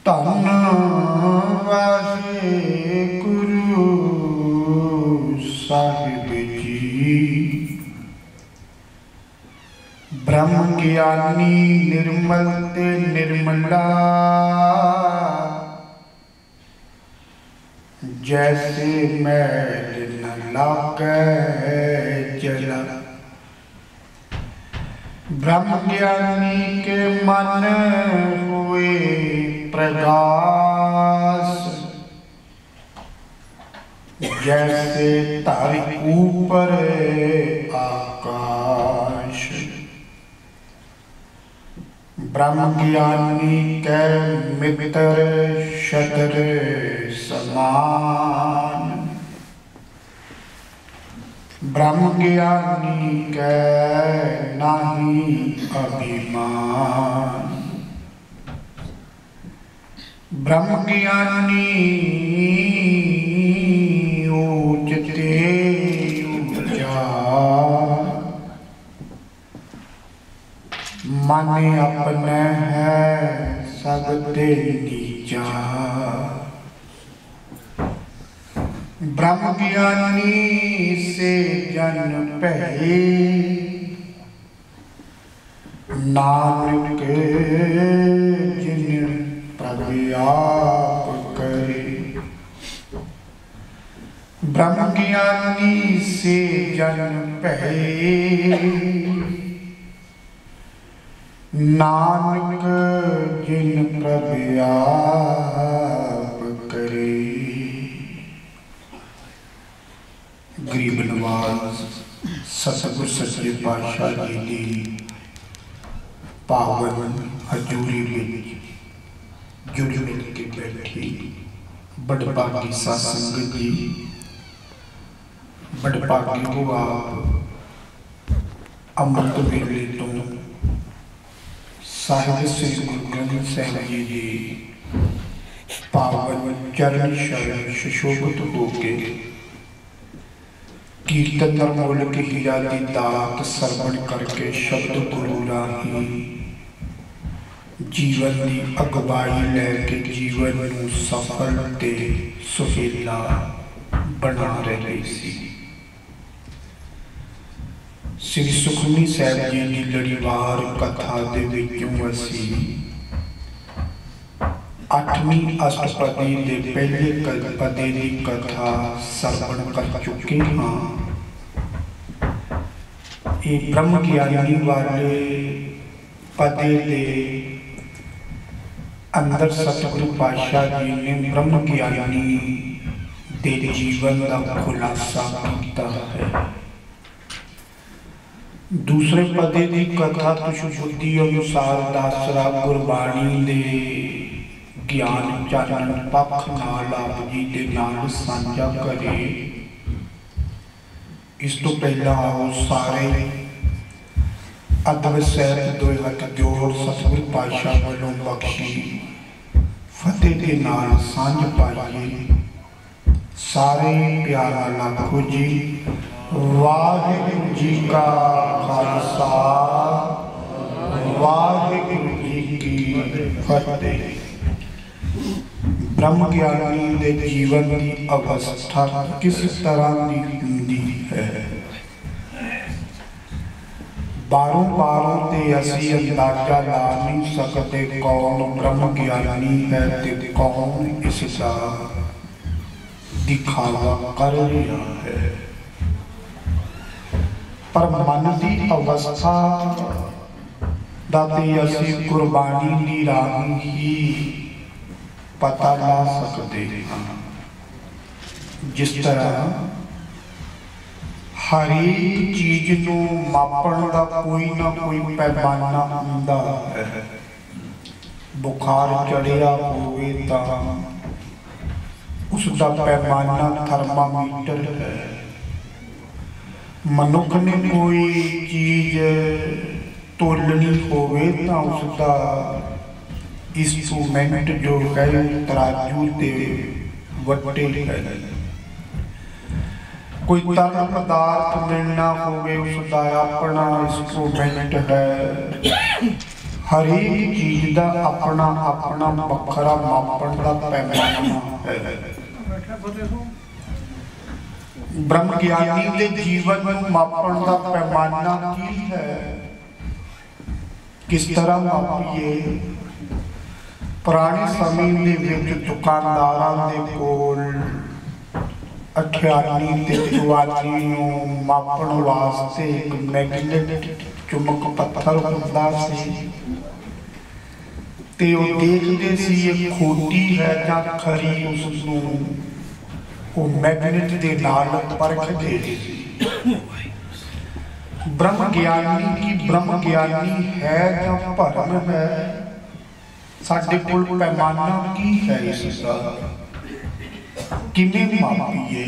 ਧੰਨ ਵਾਹਿਗੁਰੂ ਸਾਹਿਬ ਜੀ। ब्रह्म ज्ञानी निर्मल ते निर्मला, जैसे मैल न लागे जला। ब्रह्म ज्ञानी के मन हुए प्रकाश, जैसे तारे ऊपर आकाश। ब्रह्म ज्ञानी के मित्र शतर समान, ब्रह्म ज्ञानी के नाही अभिमान। ब्रह्म ज्ञानी ऊंचते ऊंचा, मन अपने है सबते नीचा। ब्रह्म ज्ञानी से जन पहले, नानक जिन प्रव्याप करे। ब्रह्म ज्ञानी से जन पहले, नानक जिन प्रव्याप करे। गरीब नवाज सतगुर सच्चे पातशाह जी की पावन हजूरी में जुड़ मिल के बैठी बड़भागी साध संगत जी। बड़भागी को आप अमृत वेले तो साहिब श्री गुरु ग्रंथ साहिब जी की पावन चरण शरण सुशोभित होके कीर्तन मूल के हीरा की दात सरवण करके शब्द गुरु राही जीवन की अगवाई लैके जीवन को सफल ते सुहेला बना रहे सी। श्री सुखमनी साहिब जी की लड़ीवार कथा दे विचों असी 8वीं अष्टपदी के पहले पदे की कथा सरवण कर चुके हाँ। ये ब्रह्म ज्ञानी वाले पदे के अंदर सतगुरु पातशाह जी ने ब्रह्म ज्ञानी के जीवन का खुलासा किया है। दूसरे पदे की कथा तुझ बुद्धि अनुसार दासरा गुरबाणी दे ज्ञान चानन पक्ष नाल आप जी के नाल साझा करे। इस तो पहला आओ सारे अदब सैत दो हथ जोड़ सतगुरु पातशाह वालों बख्शी फतेह के नाल सांझ पाइए। सारे प्यार लाखो जी। वाहिगुरु जी का खालसा, वाहिगुरु जी की फतेह। ब्रह्म ज्ञानी के जीवन की अवस्था किस तरह की होंदी है? बारों बारों ते असी अंदाजा ला नहीं सकते कौन ब्रह्म ज्ञानी है ते कौन इसका दिखावा कर रहा है। पर मन की अवस्था दाते असी गुरबाणी की राह ही पता ला सकते हैं। जिस तरह हर एक चीज को मापन का कोई ना कोई पैमाना होता है। बुखार चढ़िया होवे तां उसका पैमाना थर्मामीटर है। मनुख ने कोई चीज तोलनी होवे तां उसका इंस्ट्रूमेंट जो है तराजू ते वट्टे है। कोई तरल पदार्थ मिलना होवे उसका अपना इंस्ट्रूमेंट है। हरेक चीज का अपना अपना वखरा मापन का पैमाना है। ब्रह्म ज्ञानी के जीवन में मापन का पैमाना की है, किस तरह मापीए। पुराने समय दे विच दुकानदारां दे कोल अठियानी ते चुवानी नूं मापन वास्ते एक मैगनेट चुमक पत्थर हुंदा सी ते ओ देखदे सी ये खोटी है जां खरी, उस नूं ओ मैगनेट दे नाल परखदे सी। ब्रह्म ज्ञानी की ब्रह्म ज्ञानी है जां भरम है, साडे कोल पैमाना की है इसका, किवें मापीए।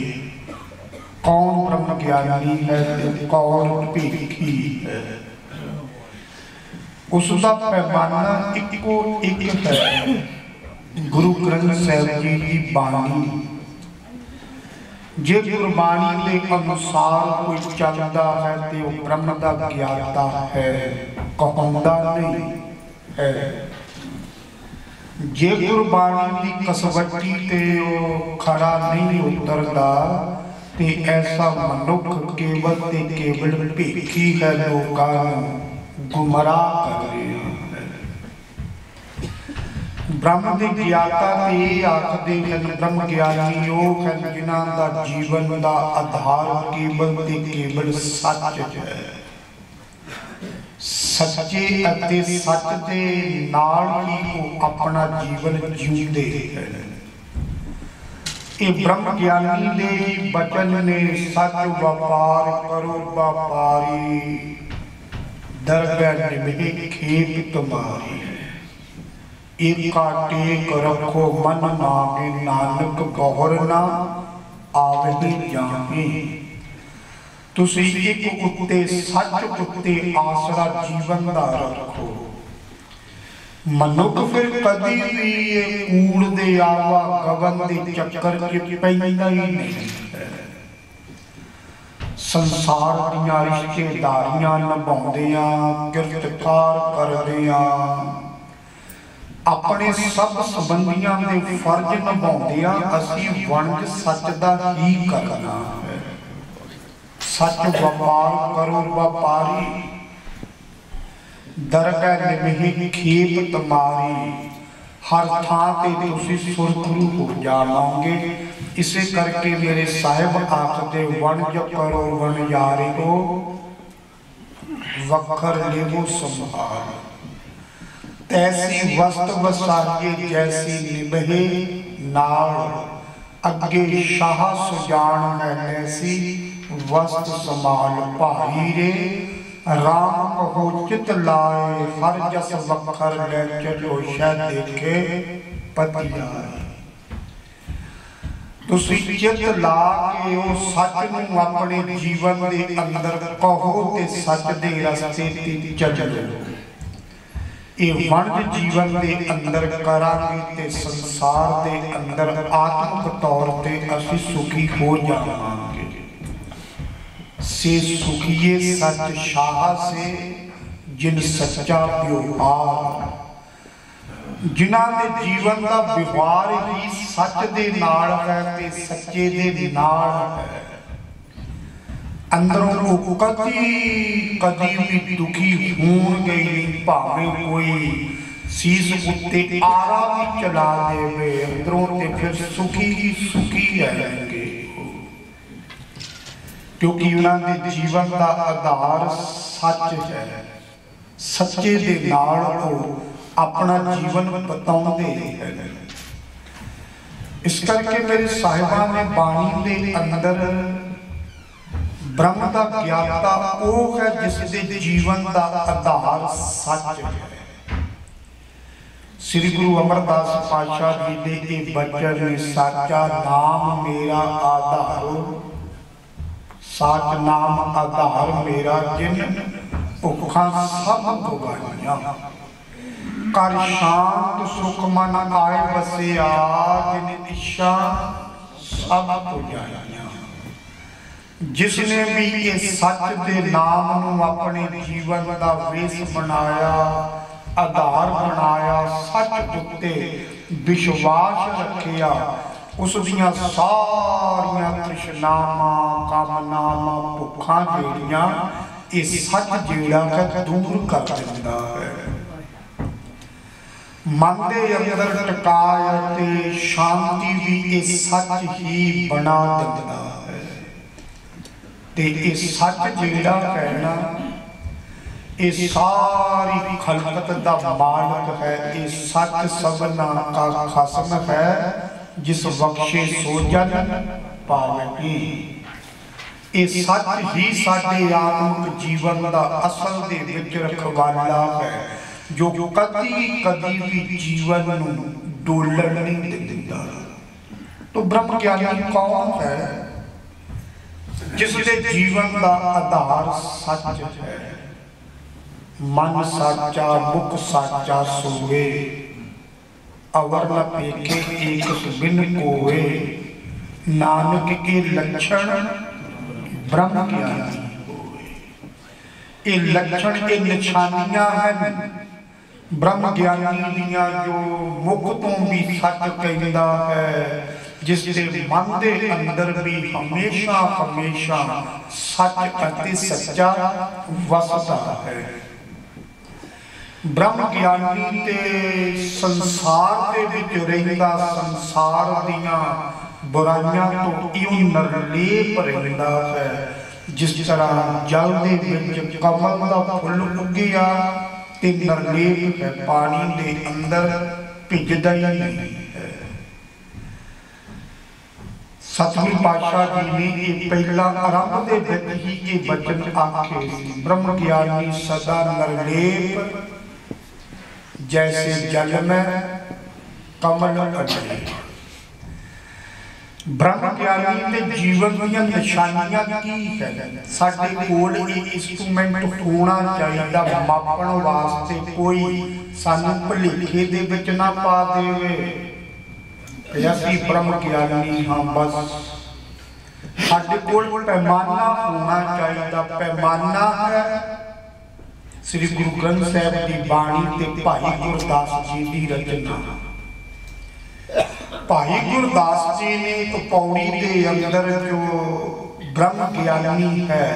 कौन ब्रह्म ज्ञानी है ते कौन भेखी है, उसका पैमाना इको एक है। गुरु ग्रंथ साहिब जी की बाणी, जे गुरबाणी के अनुसार कोई चलता है तो ब्रह्म का ज्ञाता है, कहता नहीं है। जे गुरबाणी की कसवटी ते खड़ा नहीं उतरता ते ऐसा मनुख केवल ते केवल भेखी है, लोगों गुमराह कर रहे हैं। ब्रह्म के ज्ञाता ते आखदे हैं ब्रह्म ज्ञानी योग है जिन्हां दा जीवन का आधार केवल ते केवल सच है। सच्चे अते सच दे नाल ही वो अपना जीवन जीउंदे हैं। ये ब्रह्म ज्ञानी दे ही बचन ने, सच व्यापार करो व्यापारी, दरगह निभे खेत तुम्हारी। एका टेक रखो मन मांगे, नानक गौर ना आवे जामे। तुसी एक उत्ते सच उत्ते आसरा जीवन दा रखो। मनुख फिर कदी भी ये कूड़ दे आवा गगन दे चक्कर च पैंदा ही नहीं है। संसार दियां रिश्तेदारियां निभाउंदियां, गिरफ्तार करदियां, अपने सब संबंधियां दे फर्ज निभाउंदियां असीं वंज सच दा ही करना है। सच व्यापार करो व्यापारी, दरगह निभे खेत तुम्हारी। हर थां ते तुसीं सुरखरू हो जाओगे। इसे करके मेरे साहिब आखदे वंज करो वणजारिओ, वखर लेवो संभाल। तैसी वस्त वसाइए जैसी निभे नाल, अगे शाह सुजान है ऐसी वस्त समाल भाई रे। राम कहो चित लाए हर जस वखर ले चलो शह देखे पतियाए। तुसी चित ला के ओ सच नूं अपने जीवन दे अंदर कहो ते सच दे रस्ते ते चलो। ये वंज जीवन दे अंदर करांगे ते संसार दे अंदर आत्मिक तौर ते असीं सुखी हो जावांगे। से सुखिए सच शाह से जिन सच्चा व्यवहार, जिन्हां दे जीवन का व्यवहार ही सच दे नाल है ते सच्चे दे नाल है। अंदरों वो कदी कदी भी दुखी होणगे नहीं, भावें कोई सीस उत्ते आरा भी चला देवे, अंदरों ते फिर सुखी ही सुखी रहेंगे। क्योंकि उन्होंने जीवन का आधार सच है। सच्चे दे नाल वो अपना जीवन बताउंदे हैं। इस करके मेरे साहिबां ने बाणी दे अंदर ब्रह्म का ज्ञाता वो है जिसके जीवन का आधार सच है। श्री गुरु अमरदास पातशाह जी दे ये बचन ने, साचा नाम मेरा आधार, साच नाम आधार मेरा जिन भुखा सब भुगाइयां। कर शांत सुख मन आए बसिया, जिन इच्छा सब पुजाइयां। जिसने भी ये सच दे नाम नूं अपने जीवन का वेस बनाया, आधार बनाया, सच उत्ते विश्वास रखिया, उस दियां सारियां तृष्णावां कामनावां भुखां जेड़ियां ये सच जेड़ा है दूर कर दिंदा है। मन दे अंदर टिकाए ते शांति भी ये सच ही बना दिंदा है। ते ये सच जेड़ा है ना, ये सारी खलकत दा मालिक है, ये सच सबना का खसम है, जिस बख्शे सो जन पावगी। ये सच ही साडे आत्मिक जीवन दा असल दे विच रखवाला है, जो कदी कदी भी जीवन नूं डोलण नहीं दिंदा। तो ब्रह्म ज्ञानी कौन है? जिसके जीवन का आधार सच है। मन साचा मुख साचा सोवे, अवर न पेखे एक बिन कोवे, नानक के लक्षण ब्रह्म ज्ञानी होवे। ये लक्षण ये निशानियां हैं ब्रह्म ज्ञानी दियां, जो मुख तो भी सच कहता है, जिसके मन के अंदर भी हमेशा हमेशा सच अति सच्चा वसदा है। ब्रह्म ज्ञानी ते संसार दे विच रहिंदा, संसार दियां बुराइयां तो इउं निर्लेप रहिंदा है, जिस तरह जल दे विच कमल दा फुल उगिया ते निर्लेप है, पानी दे अंदर भिजदा ही नहीं है। सतगुरु पातशाह जी ने ये पहला आरंभ दे विच ही ये वचन आखे, ब्रह्म ज्ञानी सदा निर्लेप, जैसे जल में कमल अड़े। ब्रह्म ज्ञानी के जीवन दी निशानियां की है? साडे कोल इंस्ट्रूमेंट होना चाहिए मापण वास्ते, कोई सानू भुलेखे दे विच ना पा देवे असीं ब्रह्म ज्ञानी हाँ। बस साडे कोल पैमाना होना चाहिए। पैमाना है श्री गुरु ग्रंथ साहिब की बाणी ते भाई गुरदास जी की रचना। भाई गुरदास जी ने तो पौड़ी के अंदर जो ब्रह्म ज्ञानी है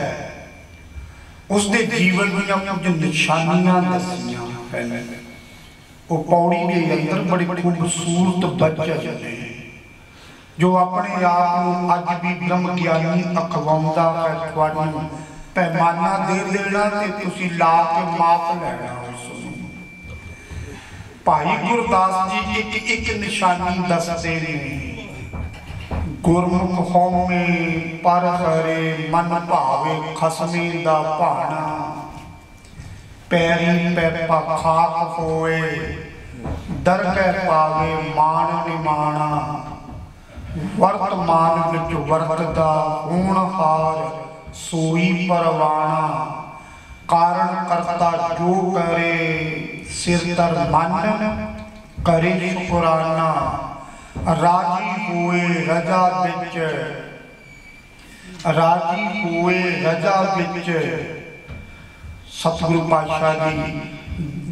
उसके जीवन दी कुछ निशानियां दसियां हैं। वो पौड़ी के अंदर बड़े खूबसूरत बचन ने, जो अपने आप को अज भी ब्रह्म ज्ञानी अखवाउंदा है। तुहानू पैमाना दे देना ते तुसी ला के माप लेना। भाई गुरदास जी एक एक निशानी दसदे ने, गुरमुख होमे पर हरे, मन भावे खसमे दा भाना, पैरी पैपा खाक होए, दरगह पावे मान निमाना, वर्तमान विच वरतदा होनहार, सोई परवाना, कारण करता जो करे, सिर तर मन करे शुकराना, राजी हुए रजा विच, राजी हुए रजा विच। सतगुरु पातशाह जी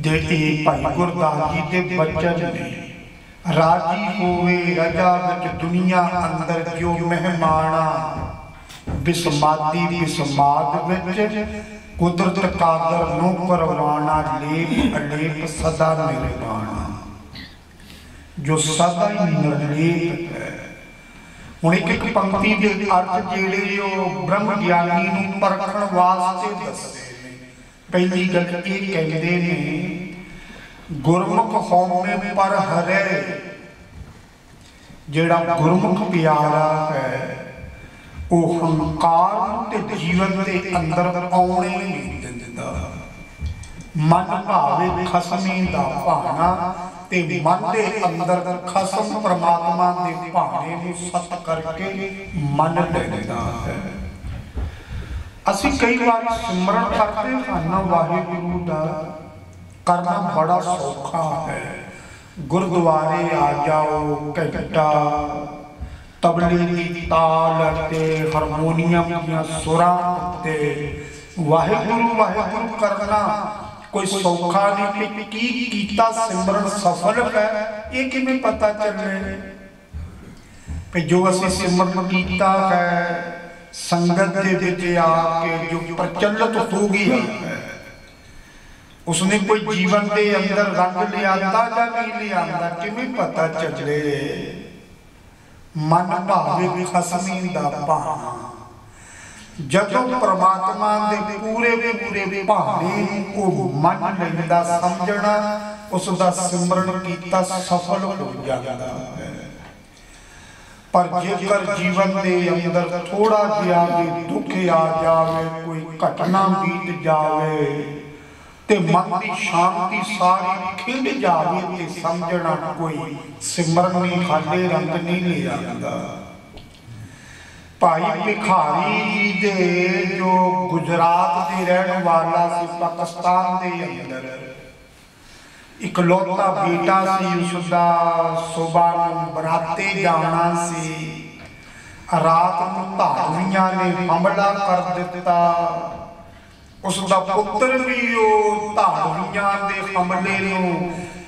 दे भाई गुरदास जी के बचन ने, राजी हुए रजा विच दुनिया अंदर जो मेहमाना, बिस्मादी बिस्माद विच कुदरत कादर नो परवाना, लेप अलेप सदा निर्वाणा, जो सदा ही निर्लेप है। हुण एक पंक्ति के अर्थ जेड़े जो ब्रह्म ज्ञानी नूं परखण वास्ते दसदे ने। पहली गल ये कहते ने, गुरमुख होमे पर हरे, जेड़ा गुरमुख प्यारा है वो हंकार ते जीवन के अंदर आने नहीं दिंदा। मन भावे खसमे दा भाना, ते मन के अंदर खसम परमात्मा के भाने नूं सत करके मन लेंदा है। असीं कई बार सिमरन करते हैं वाहिगुरू दा, करना बड़ा सौखा है। गुरुद्वारे आ जाओ, घंटा तबले की ताल ते हारमोनियम दी सुरां ते वाहिगुरू वाहिगुरू करना कोई सौखा नहीं कि की कीता सिमरन सफल है, ये किवें पता चले कि जो असीं सिमरन कीता है संगत दे विच आके जो प्रचलित हो गया है, उसने कोई जीवन के अंदर रंग लिया या नहीं लिया, किवें पता चले। मन भावे खसमी दा भाना, जदों परमात्मा दे पूरे पूरे भाने को मन लैंदा समझना, उसका सिमरन कीता सफल हो जाता है। पर जेकर जीवन के अंदर थोड़ा जिहा भी दुख आ जाए, कोई घटना बीत जाए ते मन की शांति सारी खिंड जाए ते समझना कोई सिमरन नहीं, खाले रंग नहीं ले आंदा। भाई भिखारी जी दे जो गुजरात के रहने वाला सी, पाकिस्तान के अंदर इकलौता बेटा सी, उसका सुबह बराते जाना सी, रात को धारवियां ने हमला कर दिता। उसका पुत्र भी धारवियां दे हमले नूं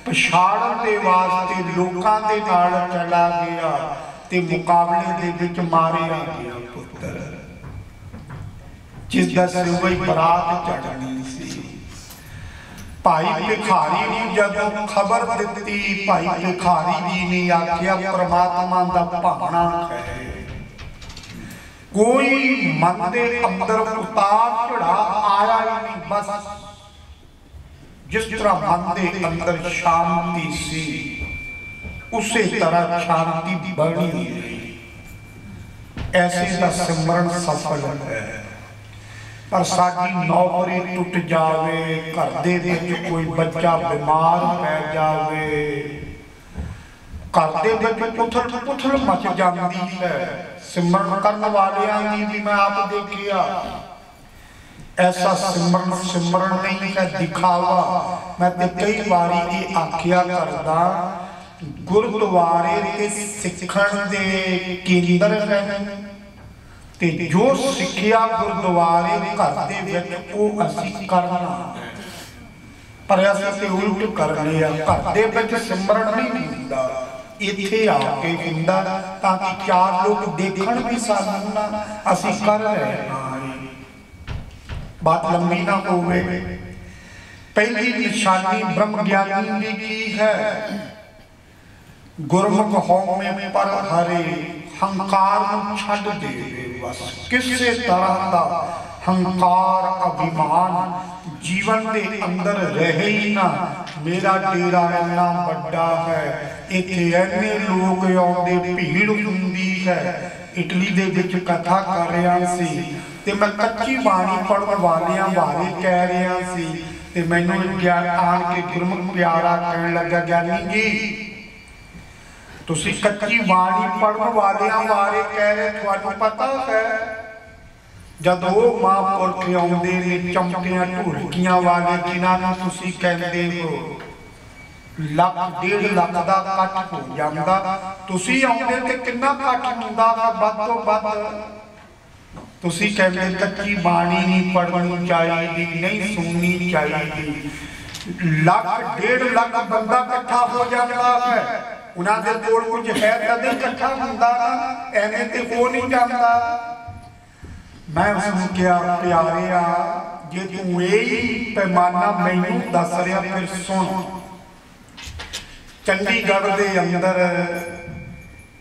पछाड़न दे वास्ते लोकां दे नाल चला गया ते मुकाबले दे विच मारिया गया पुत्र, जिसदा सिर कोई बरात चढ़नी सी। भाई भिखारी नूं जदों खबर दिती, भाई भिखारी जी ने आख्या परमात्मा दा भाना है, कोई मन के अंदर उतार चढ़ाव आया ही नहीं, बस जिस तरह मन के अंदर शांति सी उसी तरह शांति बनी रही। ऐसे का सिमरन सफल है। पर साडी नौकरी टुट जावे, घर दे विच कोई बच्चा बीमार पै जावे, घर दे विच उथल पुथल मच जाती है, सिमरन करने वालियां दी भी मैं आप देखिया। ऐसा सिमरन सिमरन नहीं है, दिखावा। मैं तो कई बारी ये आख्या करदा, गुरुद्वारे ते सिखण दे केंद्र हैं ते जो सिक्ख्या गुरुद्वारे घर दे विच ओह असीं करना है, पर असीं ते उल्ट कर लिया। घर दे विच सिमरन नहीं हुंदा, इत्थे आके हुंदा, ताकि चार लोग देखण भी सानूं ना असीं कर रहे हां। बात लंबी ना होवे। पहली निशानी ब्रह्म ज्ञानी दी की है, गुरमुख हौमे पर हरे, हंकार नूं छड्ड दे बस। किसी तरह का हंकार अभिमान जीवन के अंदर रहे ही ना। मेरा डेरा इन्ना बड़ा है, इत्थे इन्ने लोग आउंदे, भीड़ हुंदी है। इटली दे विच कथा कर रहा सी ते मैं कच्ची बाणी पढ़न वालियां बारे कह रहा सी ते मैनूं ज्ञान आण के गुरमुख प्यारा कहण लगा, ज्ञानी जी तुसी कच्ची बाणी पढ़न वालियां बारे कह रहे, तुहानूं पता है जद वो महापुरख आउंदे ने चमकियां ढोलकियां वाले, जिन्हां नूं तुसी कहंदे हो ਲੱਖ 1.5 ਲੱਖ ਦਾ ਇਕੱਠ ਹੋ ਜਾਂਦਾ, ਤੁਸੀਂ ਆਉਂਦੇ ਤੇ ਕਿੰਨਾ ਇਕੱਠ ਹੁੰਦਾ ਵੱਧ ਤੋਂ ਵੱਧ। ਤੁਸੀਂ ਕਹਿੰਦੇ ਕੱਚੀ ਬਾਣੀ ਨਹੀਂ ਪੜ੍ਹਨੀ ਚਾਹੀਦੀ, ਨਹੀਂ ਸੁਣਨੀ ਚਾਹੀਦੀ। ਲੱਖ 1.5 ਲੱਖ ਬੰਦਾ ਇਕੱਠਾ ਹੋ ਜਾਂਦਾ ਹੈ, ਉਹਨਾਂ ਦੇ ਕੋਲ ਕੁਝ ਹੈ ਤਦੇ ਇਕੱਠਾ ਹੁੰਦਾ ਨਾ, ਐਵੇਂ ਤੇ ਹੋ ਨਹੀਂ ਜਾਂਦਾ। ਮੈਂ ਉਸਨੂੰ ਕਿਹਾ, ਪਿਆਰਿਆ ਜੇ ਤੂੰ ਇਹ ਪੈਮਾਨਾ ਮੈਨੂੰ ਦੱਸ ਰਿਹਾ ਫਿਰ ਸੁਣ। चंडीगढ़ के अंदर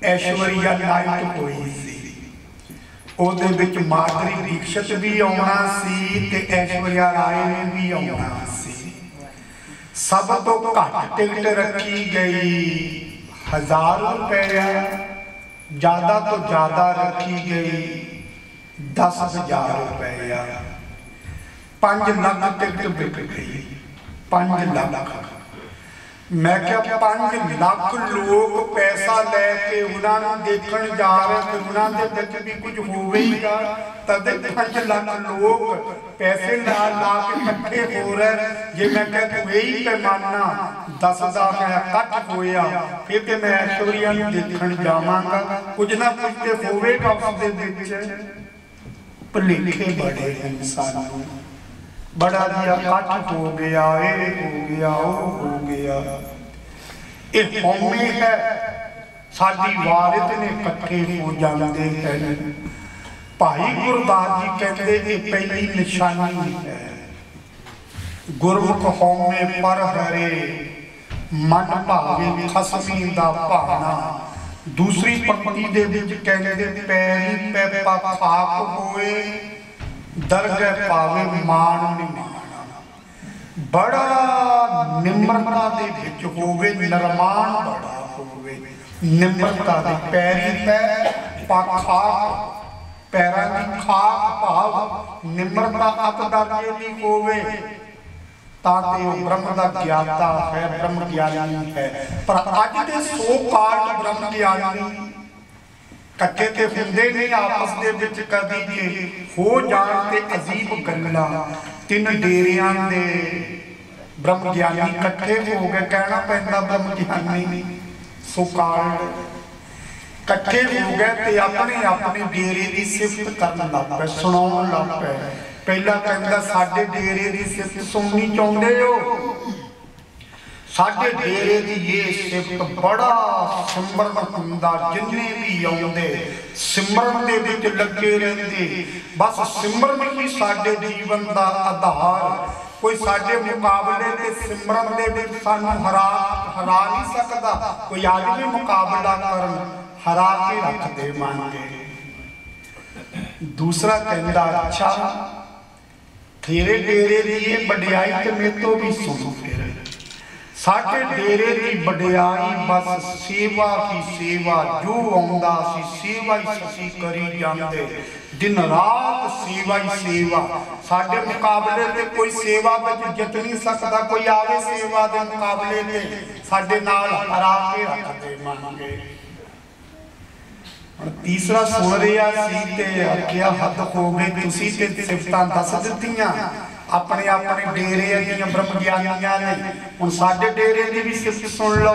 ऐश्वर्या नाइट हुई सी, ਉਹਦੇ ਵਿੱਚ माधुरी दीक्षित भी आना सी ते ऐश्वर्या राय ने भी आना सी। सब तो घट टिकट रखी गई 1000 रुपया, ज्यादा तो ज्यादा रखी गई 10,000 रुपया। 5 लाख टिकट बिक गई, 5 लाख। मैं क्या 5 लाख लोग पैसा लैके उन्होंने देखण जा रहे थे, उन्होंने विच भी कुछ होवेगा तद 5 लाख लोग पैसे ला ला के इकट्ठे हो रहे। जे मैं कह तू यही पैमाना 10,000 मैं इकट्ठ होया, फिर तो मैं ऐश्वर्या नूं देखण जावांगा, कुछ ना कुछ तो होवेगा। उसदे विच भुलेखे बड़े हैं सानूं, बड़ा जिहा कच हो गया, ये हो गया, वो हो गया। ये हौमे है, साडी वारित ने इकट्ठे हो जाते हैं। भाई गुरदास जी कहते ये पहली निशानी है। गुरमुख हौमे पर हरे, मन भावे खसमी दा भाना। दूसरी पंक्ति दे विच कहंदे पैरी पैपा खाक होए, दरगह पावे मान निमाना। बड़ा निम्रता दे विच होवे, नरमान बड़ा होवे, निम्रता दे। पैरी पै खाक, पैरां दी खाक भाव निम्रता अत दर्जे दी होवे, ताकि वो ब्रह्म का ज्ञाता है, ब्रह्म ज्ञानी है। पर अज के सो काल ब्रह्म ज्ञानी कट्ठे ते हुंदे नहीं आपस दे विच, कदी जे हो जाण ते अजीब गल्लां। तीन डेरियां दे ब्रह्म ज्ञानी कट्ठे हो गए, कहना पैंदा ब्रह्म ज्ञानी। सो काल कट्ठे हो गए ते अपने अपने डेरे की सिफत करन लग पे, सुणाउण लग पे। पहला कहता साडे डेरे की सिफत सुननी चाहते हो, साडे डेरे की ये सिफत बड़ा सिमरन हुंदा। जिन्ने भी आउंदे सिमरन दे विच लगे रहिंदे, बस सिमरन ही साडे जीवन का आधार। कोई साडे मुकाबले ते सिमरन दे विच सानू हरा नहीं सकता। कोई अज भी मुकाबला करन, हरा के रख दे मांगे। दूसरा कहता अच्छा तेरे डेरे की ये वडियाई ते मेरे तो भी सुनो। फिर साडे डेरे की वडियाई बस सेवा की सेवा, जो आउंदा सी सेवा ही असीं करी जांदे, दिन रात सेवा ही सेवा। साडे मुकाबले ते कोई सेवा विच जित नहीं सकता। कोई आवे सेवा दे मुकाबले ते साडे नाल हरा के रख दे मांगे। तीसरा सुन रहा सी ते आखिया हद हो गई, तुसी ते सिफतां दस दित्तियां अपने अपने डेरे दीयां ब्रह्म ज्ञानियां ने। हुण साडे डेरे दी भी सिफत सुन लो।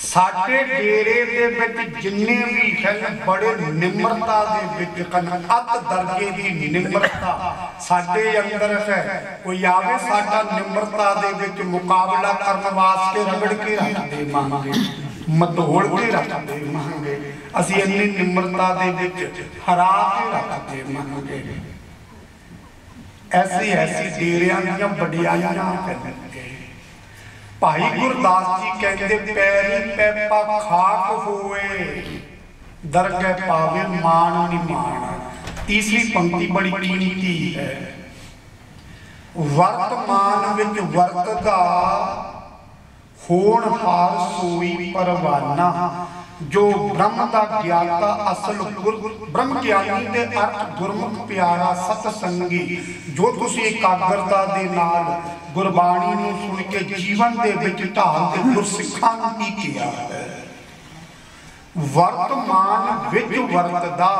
साडे डेरे दे विच जिन्ने भी हैं बड़े निम्रता दे विच कन, अत दर्जे दी निम्रता साडे अंदर है। कोई आवे साडा निम्रता दे विच मुकाबला करन वास्ते रगड़ के रख दे मांगे, मधोड़ के रख दे मांगे। असीं इन्नी निम्रता दे विच हरा के रख दे मांगे। ऐसी ऐसी डेरियां दीयां वडियाइयां करनगे। भाई गुरदास जी कहते पैरी पैपा खाक होए, दरगह पावे मान निमाना। तीसरी पंक्ति बड़ी कीमती है। वर्तमान विच वरतदा, होनहार सोई परवाना। जो ब्रह्म का ज्ञाता असल ब्रह्म ज्ञानी दे अर्थ गुरमुख प्यारा सतसंगी। जो तुसी एकाग्रता दे नाल गुरबाणी नूं सुन के जीवन दे विच ढाल के गुरसिखां नूं की किया है। वर्तमान विच वरतदा,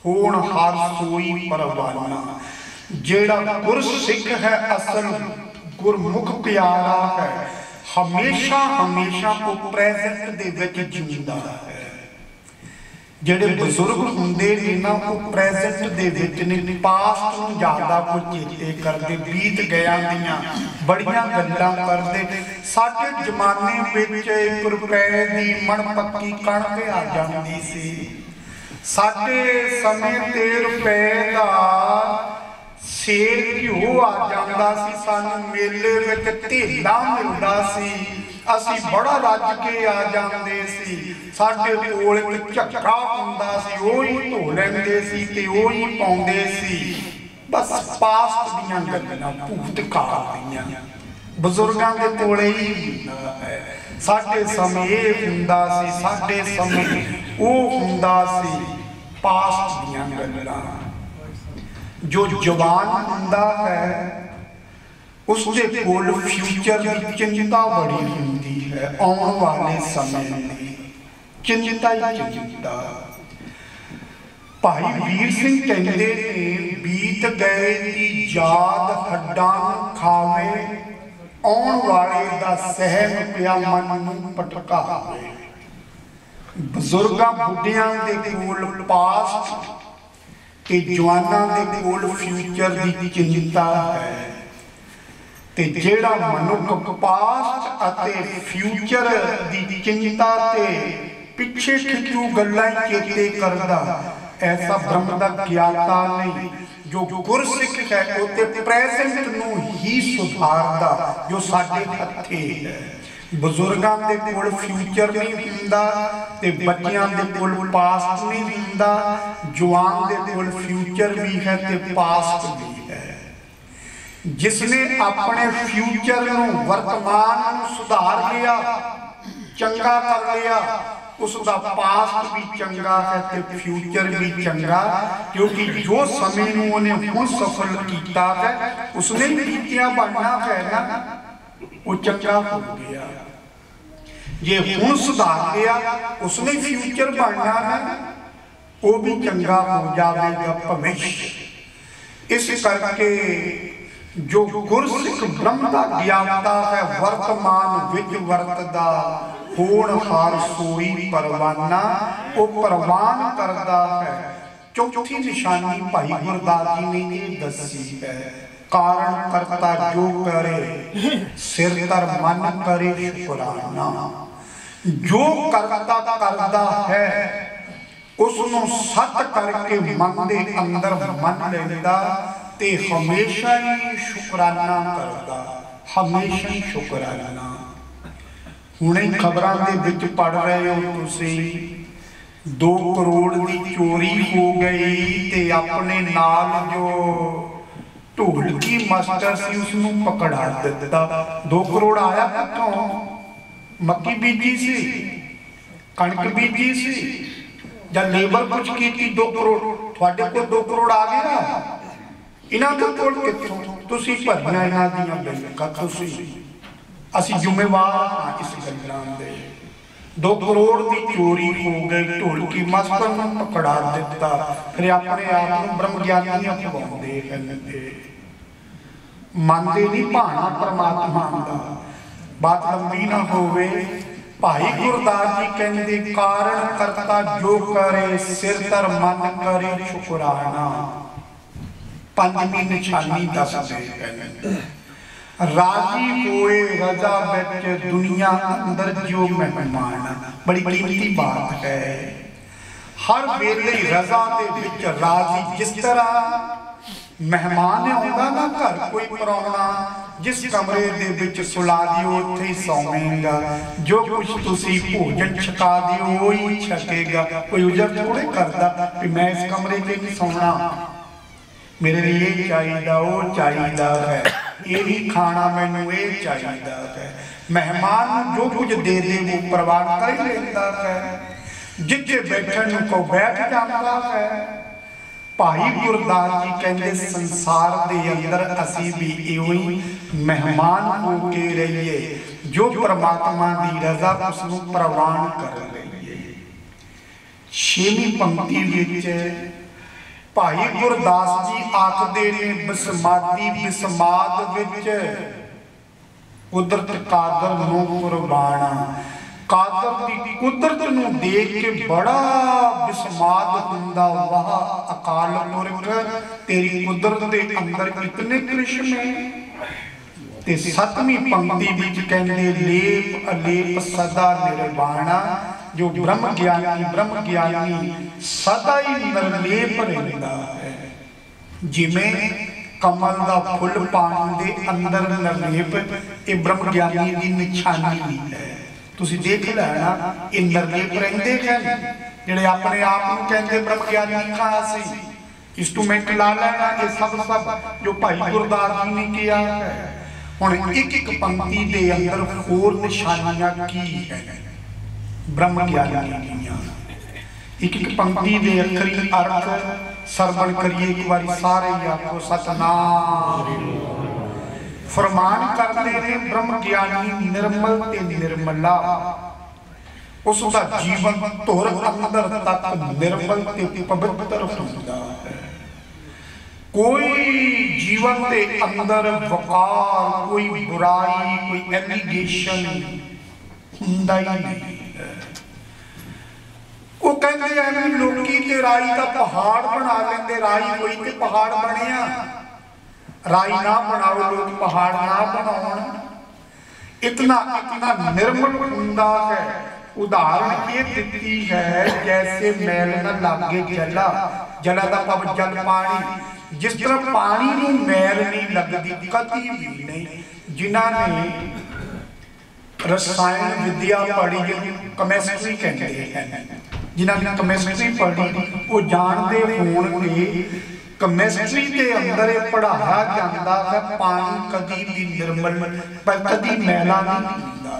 होनहार सोई परवाना। जेड़ा गुरसिख है असल गुरमुख प्यारा है, हमेशा हमेशा वो प्रेजेंट दे विच जींदा है। जेड़े बुजुर्ग हुंदे ने ना वो प्रेजेंट दे विच ने, पास्ट नूं ज़्यादा कुछ चेते करदे, बीत गया दियां बड़ियां गल्लां करदे। साडे जमाने विच 1 रुपए दी मण पक्की कणक आ जांदी सी। साडे समय 13 रुपए दा शेर घिओ आ जांदा सी। सानू मेले विच धेला मिलदा सी, असीं बड़ा रज के आ जांदे सी। साडे कोल इक झक्का हुंदा सी, ओही धो लैंदे सी ते ओही पाउंदे सी। बस पास्ट दीयां गल्लां, भूत काल दीयां, बुजुर्गां दे कोले ही हुंदा है। साडे समय इह हुंदा सी, साडे समय ओह हुंदा सी। पास्ट दीयां गल्लां। जो जवान हुंदा है उसके कोल फ्यूचर की चिंता बड़ी हुंदी है, आने वाले समय की चिंता ही चिंता। भाई वीर सिंह कहते ने बीत गए की याद हड्डां खावे, आने वाले दा सहम पिया मन नूं भटकावे। बुजुर्गां बुढ़ियां दे कोल पास्ट कि जवानां दे कोल फ्यूचर दी चिंता है ते जेड़ा मनुख पास्ट अते फ्यूचर दी चिंता ते पिछे खिचू गल्लां चेते करदा ऐसा ब्रह्म दा ज्ञाता नहीं। जो गुरसिख है वो ते प्रेजेंट नूं ही सुधारदा जो साडे हत्थे है। बुजुर्गां दे कोल फ्यूचर नहीं हुंदा ते बच्चियां दे कोल पास्ट नहीं हुंदा। जवान दे कोल फ्यूचर भी है ते पास्ट भी है। जिसने अपने फ्यूचर नूं वर्तमान नूं सुधार लिया, चंगा कर लिया, उसका पास्ट भी चंगा है ते फ्यूचर भी चंगा, क्योंकि जो समय नूं उन्हें हुण सफल कीता है उसने कीतिया बनना है ना, वो चंगा हो गया। जे हुण सुधार लिया उसने फ्यूचर बनना है, वो भी चंगा हो जाएगा भविष्य। इस करके जो गुरसिख ब्रह्म दा ज्ञाता है वर्तमान विच वरतदा होनहार सोई परवाना, वो परवान करदा है। चौथी निशानी भाई गुरदास जी ने ये दसी है, कारण करता जो करे सिर तर मन करे शुकराना। जो करता करदा है उसनों सत करके मन दे अंदर मन लेंदा ते हमेशा ही शुकराना करदा, हमेशा ही शुकराना। हुणे खबरां दे विच पढ़ रहे हो तुसीं 2 करोड़ की चोरी हो गई ते अपने नाल जो ढोलकी मास्टर सी उसनूं पकड़ा दिता। 2 करोड़ आया कित्थों? मक्की बीजी सी, कणक बीजी सी, जां लेबर कुछ कीती 2 करोड़ तुहाडे कोल 2 करोड़ आ गया। इन्हां दे कोल कित्थों? तुसीं भरियां इन्हां दीयां बैंकां, तुसीं असीं जिम्मेवार हां इस गल्लां दे। 2 करोड़ की चोरी हो गई, ढोलकी मास्टर नूं पकड़ा दिता, फिर अपने आप नूं ब्रह्म ज्ञानी अखवाउंदे रहंदे, मनदे नहीं भाना परमात्मा दा। बात लंबी ना होवे। भाई गुरदास जी कहंदे कारण करता जो करे सिर तर मन करे शुकराना। पंजवीं निशानी दसदे कहंदे राजी होए रजा विच दुनिया अंदर जो मेहमान। बड़ी कीमती बात है। हर वेले रजा दे विच राजी, जिस तरह मेहमान आउंदा ना घर कोई परौना, जिस कमरे दे विच सुला दिओ उत्थे ही सौवेगा, जो कुछ तुसीं भोजन छका दिओ वो ही छकेगा। कोई उजर थोड़े करदा कि मैं इस कमरे च नहीं सौना, मेरे लिए ये चाहिदा वो चाहिदा है, ये नहीं खाना मैनू ये चाहिदा है। मेहमान जो कुछ दे दे वो प्रवान कर ही लेंदा है, जिथे बैठण नूं को बैठ जांदा है। भाई गुरदास जी कहंदे संसार दे अंदर असीं भी इउं ही मेहमान हो के रहिए, जो परमात्मा दी रज़ा उसनूं प्रवान कर लईए। 6वीं पंक्ति विच भाई गुरदास जी आखदे ने बिस्मादी बिस्माद विच कुदरत कादर नूं कुर्बाना। कादर दी कुदरत नूं देख के बड़ा बिस्माद हुंदा, वाह अकाल पुरख तेरी कुदरत दे अंदर कितने करिश्मे। ते 7वीं पंक्ति विच कहंदे लेप अलेप सदा निर्वाणा। जो ब्रह्म ज्ञानी सदा ही निर्लेप रहिंदा है। जिमें कमल दा फुल पानी दे अंदर निर्लेप, ये ब्रह्म ज्ञानी दी निशानी है। तुसीं देख लेना ये निर्लेप रहिंदे हैं, जिहड़े अपने आप नूं कहंदे ब्रह्म ज्ञानी कहाँ सी, इंस्ट्रूमेंट ला लेना। ये सब जो भाई गुरदास जी ने किया है। हुण एक पंक्ति दे अंदर होर निशानियां की है ब्रह्म ज्ञानी दीयां। एक पंक्ति दे अखरी अर्थ सरवण करिए एक बारी सारे ही आखो सतनाम। फरमान करते ने ब्रह्म ज्ञानी निर्मल ते निर्मला, उसका जीवन धुर अंदर तक निर्मल ते पवित्र हुंदा है। कोई जीवन के अंदर वकार, कोई बुराई, कोई एलिगेशन हुंदा ही नहीं है। वो कहते हैं भी लोकी ते राई का पहाड़ बना लेंगे, राई कोई ते पहाड़ बनिया, राई ना बनाओ लोग पहाड़ ना बनाओ। इतना इतना निर्मल हुंदा है। उदाहरण ये देती है जैसे मैल न लागे जला, जला का भाव जल पानी, जिस तरह पानी नूं मैल नहीं लगती कभी भी नहीं। जिन्होंने रसायन विद्या पढ़ी, केमिस्ट्री कहते हैं, जिन्होंने केमिस्ट्री पढ़ी वो जानते होंगे केमिस्ट्री के अंदर पढ़ाया जाता है पानी कभी भी निर्मल पर कभी मैला नहीं होता।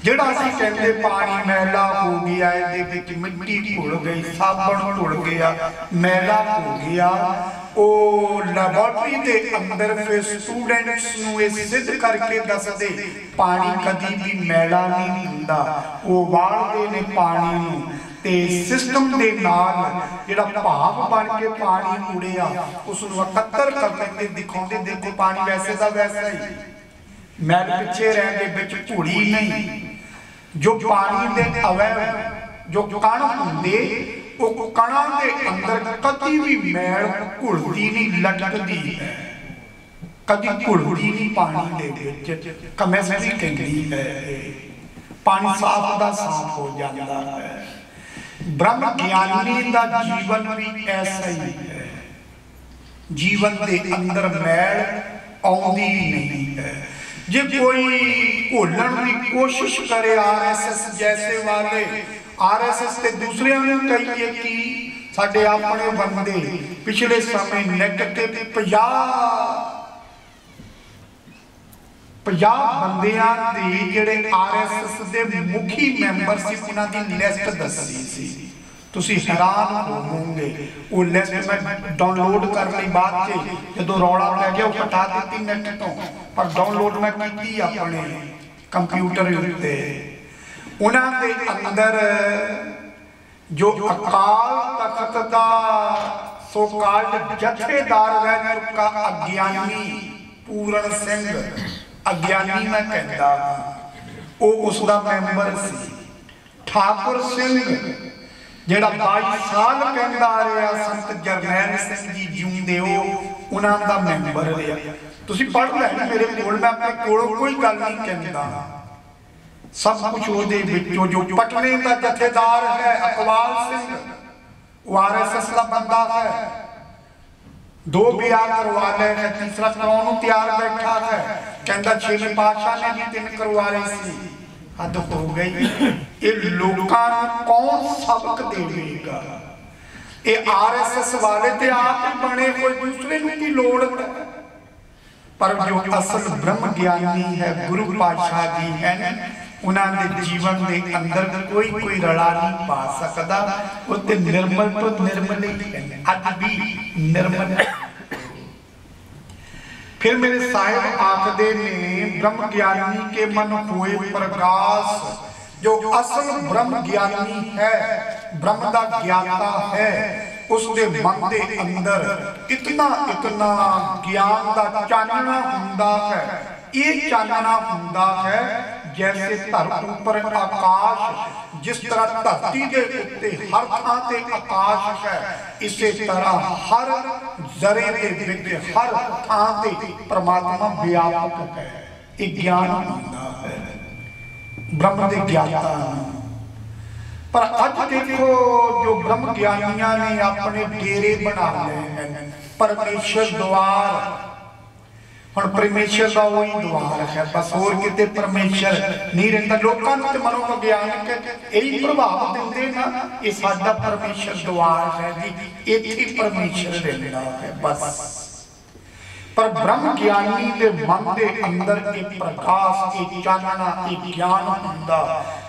जिहड़ा असीं कहते पानी मैला हो गया, ये मिट्टी घुल गई, साबण घुल गया, मैला हो गया, वो लैबोरेटरी के अंदर फिर स्टूडेंट्स नूं ये सिद्ध करके दसदे पानी कभी भी मैला नहीं हुंदा। वो उबालदे ने पानी नूं ते सिस्टम दे नाल जिहड़ा भाप बन के पानी उड़िया उसनूं इकत्तर कर लेंदे, दिखाउंदे देखो पानी वैसे दा वैसा ही, मैल पिछे रह गए, विच धूड़ी नहीं। जो पानी दे अवयव जो कण हुंदे वो कणां दे अंदर कदी भी मैल घुलदी नहीं, लटकदी है, कदी घुलदी नहीं पानी दे विच। केमिस्ट्री कहती है पानी साफ दा साफ हो जाता है। ब्रह्म ज्ञानी दा जीवन भी ऐसा ही है, जीवन के अंदर मैल आउंदी नहीं है। जे कोई घोलण की कोशिश करे RSS जैसे वाले, RSS ते दूसरे कहिए कि साडे अपने बंदे पिछले समय नेट ते 50 बंदियां दी जिहड़े RSS दे मुखी मैंबर सी उन्हां दी लिस्ट दसी सी। तुसी हैरान होवोगे, वो लिस्ट मैं डाउनलोड कर ली बाद च जो रौला पै गया वो हटा दी नेट तो, पर डाउनलोड मैं की अपने कंप्यूटर उत्ते। उन्हां दे अंदर जो अकाल तख्त दा सो कॉल्ड जथेदार रह चुका अज्ञानी पूरण सिंह, अज्ञानी मैं कहता वो उसका मैंबर सी। ठाकुर सिंह जिहड़ा 22 साल कहता रहा संत जरनैल सिंह जी जिउंदे उन्हां दा मैंबर रहा। तुसीं पढ़ लैना मेरे कोल, मैं अपने कोलों कोई गल नहीं कहता, सब कुछ उहदे विचों। जो पटने का जथेदार है अकबाल सिंह, वो RSS का बंदा है, 2 ब्याह करवा ले है, तीसरा करवाउण नूं तैयार बैठा है, कहता 6वें पातशाह ने भी 3 करवा रहे सी। हद हो गई, ये लोकां नूं कौन सबक देवेगा? ये RSS वाले ते आप ही बने, कोई दूसरे नूं की लोड़ है। पर जो असल ब्रह्म ज्ञानी है गुरु पातशाह जी है, उन्होंने जीवन के अंदर कोई रला नहीं पा सकता, वो ते निर्मल तो निर्मल ही है, अज भी निर्मल। फिर मेरे साहिब आखदे ने ब्रह्म ज्ञानी के मन हुए प्रकाश। जो असल ब्रह्म ज्ञानी है, ब्रह्म का ज्ञाता है, उसके मन के अंदर इतना इतना ज्ञान का चानना हुंदा है। ये चानना हुंदा है जैसे धरती पर आकाश, जिस तरह धरती के उत्ते हर थां ते आकाश है, इसी तरह हर जरे दे विच हर थां ते परमात्मा व्यापक है। ये ज्ञान हुंदा है ब्रह्म दे ज्ञाता। पर अज देखो जो ब्रह्म ज्ञानियां ने अपने डेरे बना ले हैं, परमेश्वर द्वार। हुण परमेश्वर का वही द्वार है, बस होर किते परमेश्वर नहीं रहिंदा। लोकां नूं ते मनोविग्यानक यही प्रभाव दिंदे ना, ये साडा परमेश्वर द्वार है जी, इत्थे परमेश्वर रहिंदा है बस। पर ब्रह्म ज्ञानी के मन के अंदर एक प्रकाश, एक चानना, एक ज्ञान हुंदा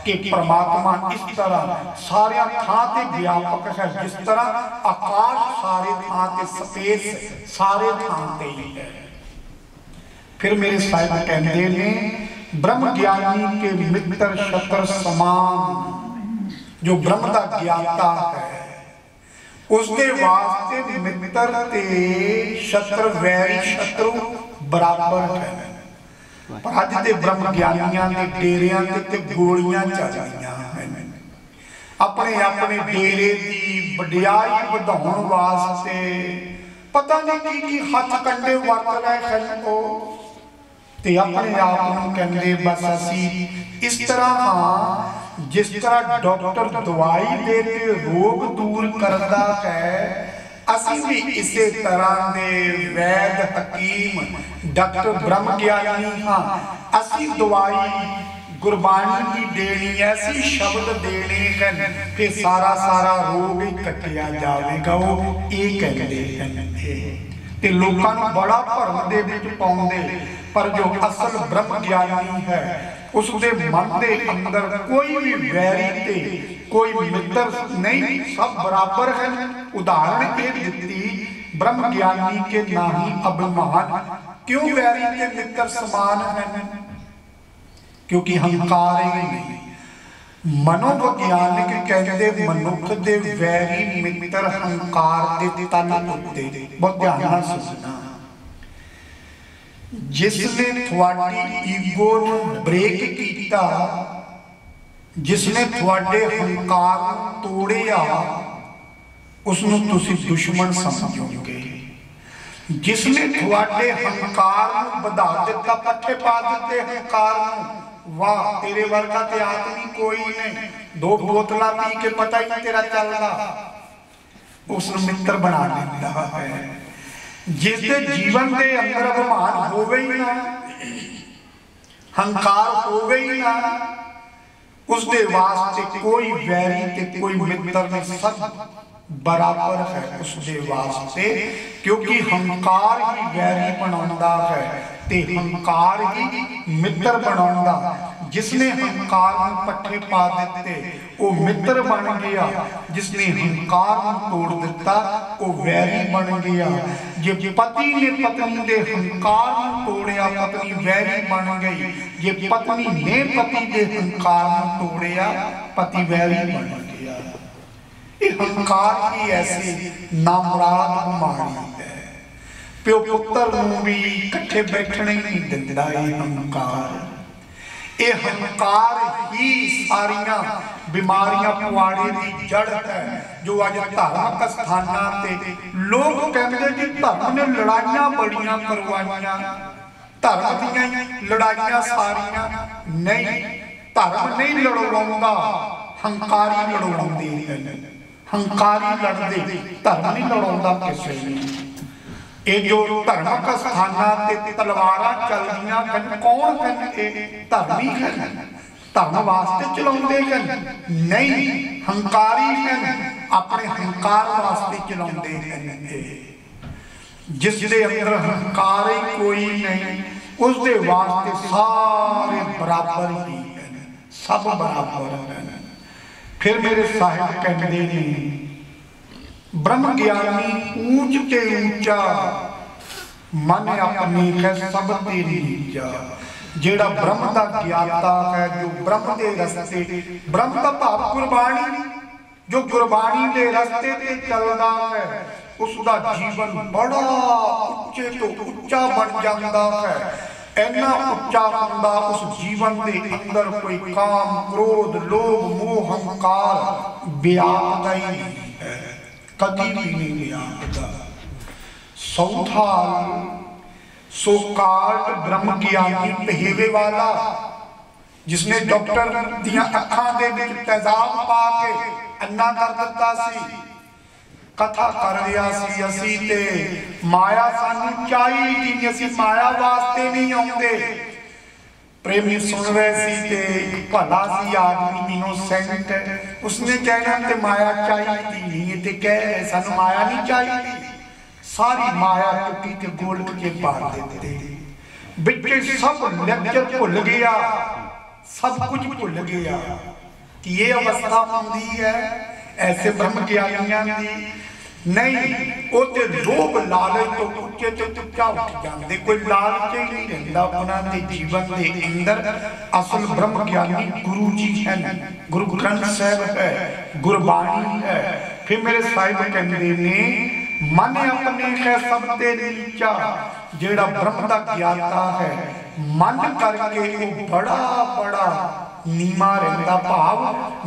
कि परमात्मा इस तरह सारे थां ते व्यापक है, जिस तरह आकाश सारे थां ते स्पेस सारे थां ते ही है। फिर मेरे साहिब कहते ने ब्रह्म ज्ञानी के मित्र शत्र समान। जो ब्रह्म का ज्ञाता है उसके वास्ते मित्र ते शत्रु वैरी शत्रु बराबर है। पर अज दे ब्रह्म ज्ञानियां दे डेरियां ते गोलियां चल रही हैं। अपने अपने डेरे की वडियाई वधाउण वास्ते पता नहीं की हथ कंडे वरत रहे हैं ते अपने आप नूं कहंदे बस असी इस तरह हाँ जिस तरह डॉक्टर दवाई दे के रोग दूर करता है, असी भी इसे तरह दे वैद हकीम डॉक्टर ब्रह्म ज्ञानी हाँ। असी दवाई गुरबाणी की देनी, ऐसी शब्द देने हैं कि सारा सारा रोग ही कटिया जाएगा। वो ये कहते हैं ते लोकां नूं बड़ा भरम दे विच पाउंदे, पर जो असल ब्रह्म ज्ञानी है उसके मन के अंदर कोई भी वैरी ते कोई मित्र नहीं, सब बराबर है। उदाहरण ये दिती ब्रह्म ज्ञानी के नाही अभिमान, क्यों वैरी के मित्र समान हैं? क्योंकि हंकार ही नहीं। मनोविज्ञानिक कहते मनुख दे वैरी मित्र हंकार दे तन उत्ते। बहुत ध्यान नाल सुनना। जिसने थोड़ी ईगो नूं ब्रेक कीता, जिसने थोड़े हंकार तोड़िया, उसनूं तुसीं दुश्मन समझोगे। जिसने थोड़े हंकार नूं वधा दिता, पट्ठे पा दिते हंकार नूं, वाह तेरे वर्गा ते आदमी कोई नहीं, दो बोतला पी के पता ही नहीं तेरा चलता, उसनूं मित्र बना लेता है। जिसके जीवन के अंदर अभिमान हो गई ना, हंकार हो गई ना, उसके वास्ते कोई वैरी ते कोई मित्र नहीं, सब बराबर है उसके वास्ते। क्योंकि हंकार ही वैरी बनाउंदा है ते हंकार ही मित्र बनाउंदा। जिसने हंकार नूं पट्ठे पा दिते वो मित्र बन गया, जिसने हंकार नूं तोड़ दिता वो वैरी बन गया। जे पति ने पत्नी दे हंकार नूं तोड़िया, पत्नी वैरी बन गई। जे पत्नी ने पति दे हंकार नूं तोड़िया, पति वैरी बन गया। ये हंकार ही ऐसी नामुराद बीमारी है। प्यो पुत्र नूं भी इकट्ठे बैठने नहीं दिंदा। ये हंकार ही सारियां बीमारियां पुआड़े की जड़ है। जो अज धार्मिक स्थानां ते लोग कहते कि धर्म ने लड़ाइयां बड़ियां करवाइयां, धर्म दीयां लड़ाइयां सारियां नहीं। धर्म नहीं लड़वाउंदा, हंकारी लड़वाउंदे हैं। हंकारी लड़दे, धर्म नहीं लड़ाउंदा किसे ने। ये जो धार्मिक स्थानां ते तलवारां चलदियां हैं, कौन है? धर्मी है, धर्म वास्ते चलाउंदे हैं? नहीं, हंकारी हैं, अपने हंकार वास्ते चलाउंदे हैं। जिसदे अंदर हंकार ही कोई नहीं, उसदे वास्ते सारे बराबर ही हैं, सब बराबर हैं। फिर मेरे साहिब कहते हैं ब्रह्म ज्ञानी ऊंच ते ऊंचा, मन अपनी है सब ते नीचा। जेड़ा ब्रह्म का ज्ञाता है, जो ब्रह्म के रस्ते, ब्रह्म का भाव गुरबाणी, जो गुरबाणी के रस्ते ते चलदा है, उसका जीवन बड़ा उच्चे तो उच्चा बन जाता है। इन्ना उच्चा हुंदा उस जीवन के अंदर कोई काम, क्रोध, लोभ, मोह, हंकार व्यापदा ही नहीं है, कभी भी नहीं व्यापदा। सौथाल सो कॉल्ड ब्रह्म ज्ञानी पहेवे वाला, जिसने डॉक्टर दियां अखां दे विच तेजाब पा के अन्ना कर दिता सी, कथा कर रहा सी असी ते माया सानू चाहिदी नहीं, असी माया वास्ते नहीं आउंदे। प्रेमी सुन रहे सी ते भला सी आदमी इनोसेंट, उसने कहना ते माया चाहिदी नहीं ते कह रहे सानू माया नहीं चाहिदी। सारी माया टुटी ते गोल्ड के पार देते, बिच सब लेक्चर भुल गया, सब कुछ भुल गया। ये अवस्था होंदी है ऐसे ब्रह्म ज्ञानियां दी। नहीं, वो ते लोभ लालच तो उच्चे तो उच्चा उठ जाते, कोई लालच ही नहीं रहता उन्होंने जीवन के अंदर। असल ब्रह्म ज्ञानी गुरु जी है, गुरु ग्रंथ साहब है, गुरबाणी है। फिर मेरे साहिब कहते ने मन अपने है सब ते नीचा, जेड़ा ब्रह्म का ज्ञाता है मन करके वो बड़ा बड़ा नीमा रहिंदा, भाव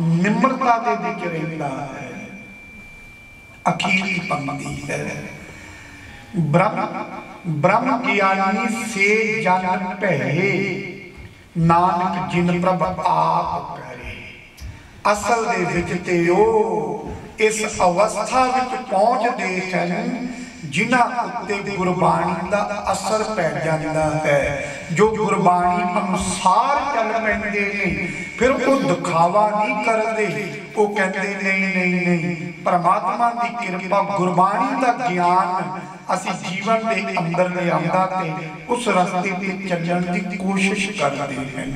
निम्रता दे विच रहिंदा है। अखीरली पंक्ति है, ब्रह्म ज्ञानी से जन भये, नानक जिन प्रभ आप करे। असल दे विच ते ओ इस अवस्था विच पहुंचदे हन जिन्हां उत्ते गुरबाणी दा असर पै जांदा है, जो गुरबाणी अनुसार चल पैंदे ने, फिर वो दिखावा नहीं करते, वो कहते नहीं नहीं नहीं, परमात्मा की कृपा गुरबाणी का ज्ञान असी जीवन के अंदर ले आंदा ते उस रास्ते पे चलण की कोशिश करते हैं।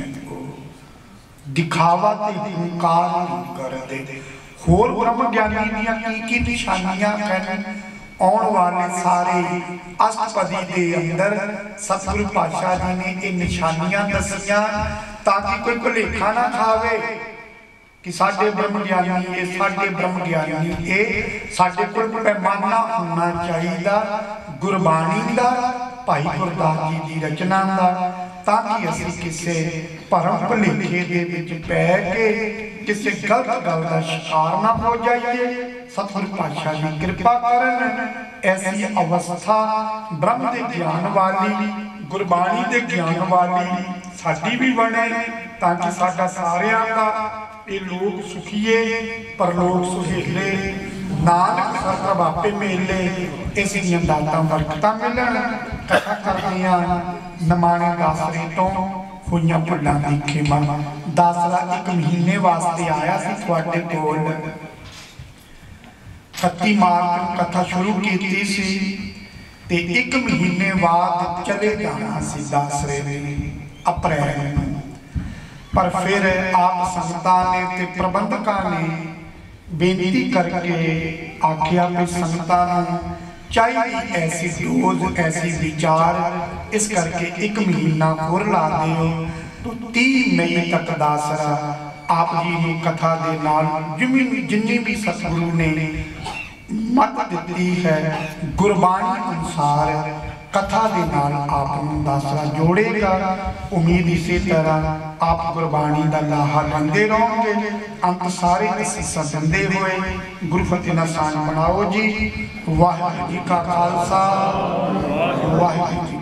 दिखावा ते हंकार नहीं करते। होर ब्रह्म ज्ञानी दियां की निशानियां हैं, आने वाले सारे अष्टपदी के अंदर सतगुरु पातशाह जी ने ये निशानियां दसियां, ताकि कोई भुलेखा ना खावे कि साडे ब्रह्म ज्ञानी ये, साडे ब्रह्म ज्ञानी ये। साडे कोल पैमाना होना चाहिए गुरबाणी का, भाई गुरदास जी की रचना का, ताकि असीं किसी भरम भुलेखे दे विच पै के किसी गलत गल का शिकार ना हो जाइए। सतगुरु पातशाह जी कृपा करन, ऐसी अवस्था ब्रह्म के ज्ञान वाली, गुरबाणी के ज्ञान वाली साडी भी बने, ताकि साडा सारियां दा ये लोग सुखीए परलोक सुहेले, नानक सर प्रभापे मेले, इस दातां बरकतां मिलन। कथा करदियां नमाणे दासरे तो होइयां भुल्लां दी खेमा। दासरा एक महीने वास्ते आया सी तुहाडे कोल, 31 मार्च कथा शुरू की सी ते एक महीने बाद चले जाना सी दासरे ने अप्रैल में। पर फिर आप संगतां ने ते प्रबंधकां ने बेनती करके आखिया कि संगतां नूं चाहिए ऐसी डोज, ऐसी विचार, इस करके एक महीना होर ला दिओ। तो 30 मई तक दासरा आप जी नूं कथा दे नाल जिन्नी भी सतगुरु ने मत दी है गुरबाणी अनुसार कथा दे नाल आप दासरा जोड़ेगा। उम्मीद इसी तरह आप गुरबाणी का लाहा लेंदे रहोगे, अंत सारे असीसां दिंदे हुए गुरु फतेह नाल सांझ बनाओ जी। वाहिगुरू जी का खालसा, वाहिगुरू जी